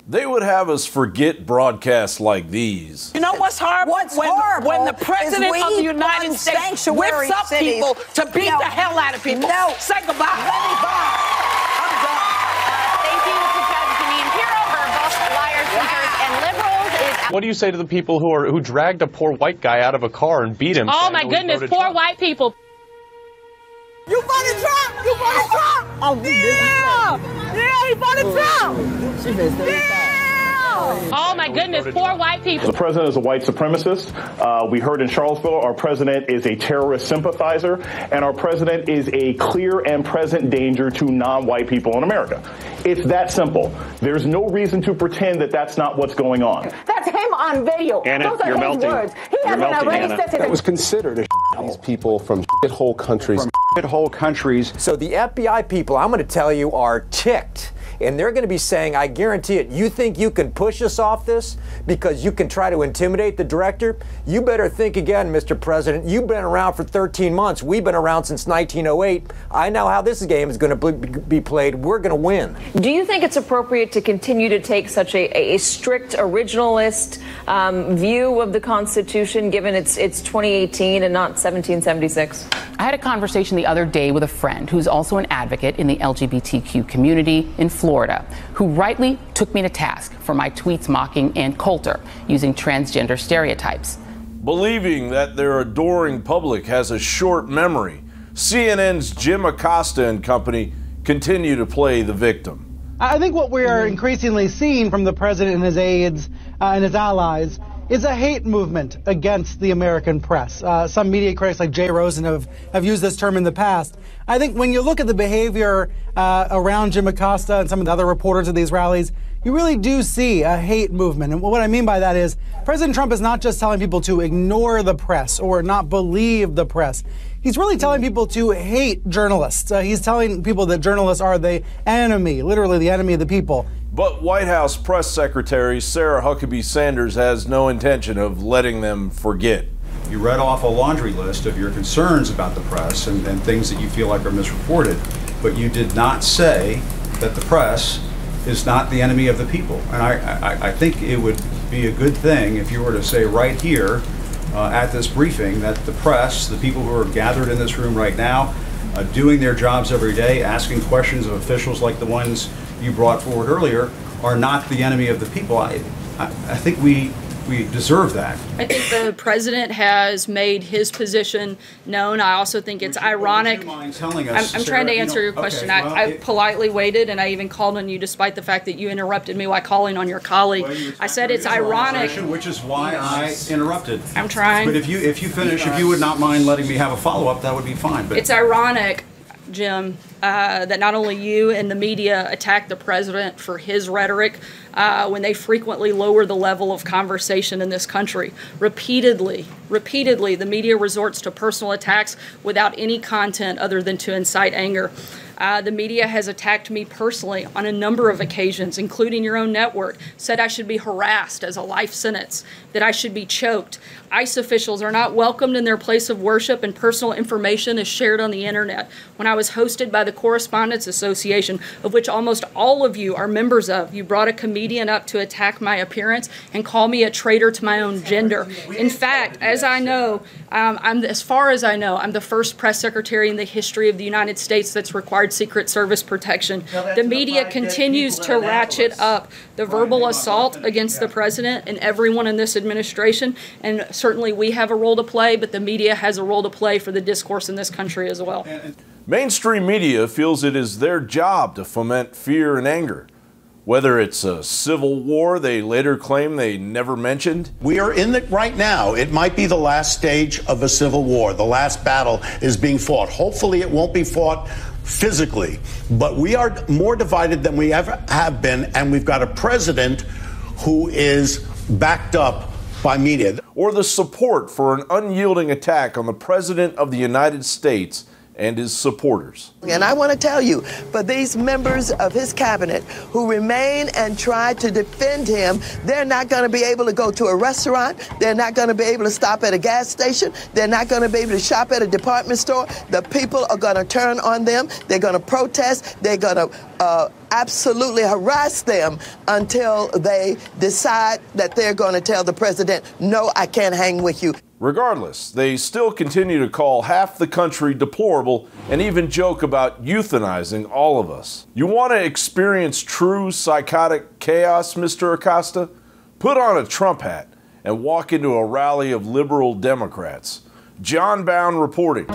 They would have us forget broadcasts like these. You know what's horrible? When the president of the United States whips up people to beat the hell out of people. No. Say goodbye. I'm done. Thank you to Judge Janine Pirro, for both liars, cheaters, and liberals. What do you say to the people who dragged a poor white guy out of a car and beat him? Oh my goodness, poor white people. You voted Trump! You voted Trump! Oh, yeah, you voted Trump! Yeah! Oh my goodness, poor white people. The president is a white supremacist. We heard in Charlottesville our president is a terrorist sympathizer, and our president is a clear and present danger to non-white people in America. It's that simple. There's no reason to pretend that that's not what's going on. That's him on video. Anna, those are you're his melting. words. He hasn't already said That was considered a these people from shithole countries. Shithole countries. So the FBI people, I'm going to tell you, are ticked. And they're going to be saying, I guarantee it, you think you can push us off this because you can try to intimidate the director? You better think again, Mr. President. You've been around for 13 months. We've been around since 1908. I know how this game is going to be played. We're going to win. Do you think it's appropriate to continue to take such a strict originalist view of the Constitution, given it's 2018 and not 1776? I had a conversation the other day with a friend who's also an advocate in the LGBTQ community in Florida, who rightly took me to task for my tweets mocking Ann Coulter using transgender stereotypes. Believing that their adoring public has a short memory, CNN's Jim Acosta and company continue to play the victim. I think what we are increasingly seeing from the president and his aides and his allies is a hate movement against the American press. Some media critics like Jay Rosen have used this term in the past. I think when you look at the behavior around Jim Acosta and some of the other reporters at these rallies, you really do see a hate movement. And what I mean by that is President Trump is not just telling people to ignore the press or not believe the press. He's really telling people to hate journalists. He's telling people that journalists are the enemy, literally the enemy of the people. But White House Press Secretary Sarah Huckabee Sanders has no intention of letting them forget. You read off a laundry list of your concerns about the press and things that you feel like are misreported, but you did not say that the press is not the enemy of the people. And I think it would be a good thing if you were to say right here at this briefing that the press, the people who are gathered in this room right now, doing their jobs every day, asking questions of officials like the ones you brought forward earlier, are not the enemy of the people. I think we deserve that. I think the president has made his position known. I also think it's ironic. Would you mind telling us, I'm trying to answer your question. Okay, well, I politely waited, and I even called on you despite the fact that you interrupted me while calling on your colleague. Well, I said it's ironic. Which is why I interrupted. I'm trying. But if you finish, if you would not mind letting me have a follow-up, that would be fine. But it's ironic, Jim, that not only you and the media attack the president for his rhetoric when they frequently lower the level of conversation in this country. Repeatedly, the media resorts to personal attacks without any content other than to incite anger. The media has attacked me personally on a number of occasions, including your own network, said I should be harassed as a life sentence, that I should be choked. ICE officials are not welcomed in their place of worship, and personal information is shared on the internet. When I was hosted by the Correspondents Association, of which almost all of you are members of, you brought a comedian up to attack my appearance and call me a traitor to my own gender. In fact, as I know, as far as I know, I'm the first press secretary in the history of the United States that's required Secret Service protection. The media continues to ratchet up the verbal assault against the president and everyone in this administration, and certainly we have a role to play, but the media has a role to play for the discourse in this country as well. Mainstream media feels it is their job to foment fear and anger. Whether it's a civil war they later claim they never mentioned. We are in it right now. It might be the last stage of a civil war. The last battle is being fought. Hopefully it won't be fought physically, but we are more divided than we ever have been, and we've got a president who is backed up by media. Or the support for an unyielding attack on the President of the United States and his supporters. And I want to tell you, for these members of his cabinet who remain and try to defend him, they're not going to be able to go to a restaurant. They're not going to be able to stop at a gas station. They're not going to be able to shop at a department store. The people are going to turn on them. They're going to protest. They're going to absolutely harass them until they decide that they're going to tell the president, no, I can't hang with you. Regardless, they still continue to call half the country deplorable and even joke about euthanizing all of us. You want to experience true psychotic chaos, Mr. Acosta? Put on a Trump hat and walk into a rally of liberal Democrats. John Bowne reporting.